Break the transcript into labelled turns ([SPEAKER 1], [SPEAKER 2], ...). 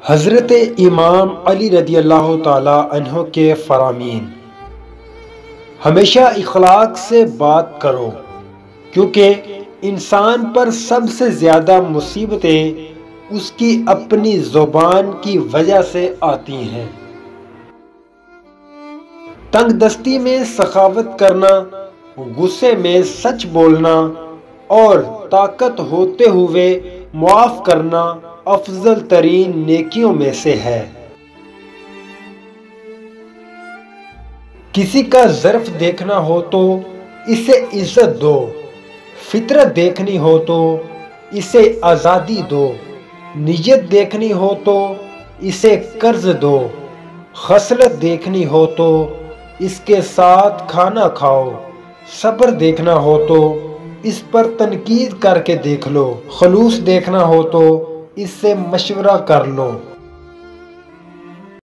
[SPEAKER 1] حضرت امام علی رضی اللہ تعالیٰ عنہ کے فرامین: ہمیشہ اخلاق سے بات کرو، کیونکہ انسان پر سب سے زیادہ مصیبتیں اس کی اپنی زبان کی وجہ سے آتی ہیں۔ تنگ دستی میں سخاوت کرنا، غصے میں سچ بولنا اور طاقت ہوتے ہوئے معاف کرنا افضل ترین نیکیوں میں سے ہے۔ کسی کا ظرف دیکھنا ہو تو اسے عزت دو، فطرت دیکھنی ہو تو اسے آزادی دو، نیت دیکھنی ہو تو اسے قرض دو، خصلت دیکھنی ہو تو اس کے ساتھ کھانا کھاؤ، صبر دیکھنا ہو تو اس پر تنقید کر کے دیکھ لو، خلوص دیکھنا ہو تو اس سے مشورہ کر لو۔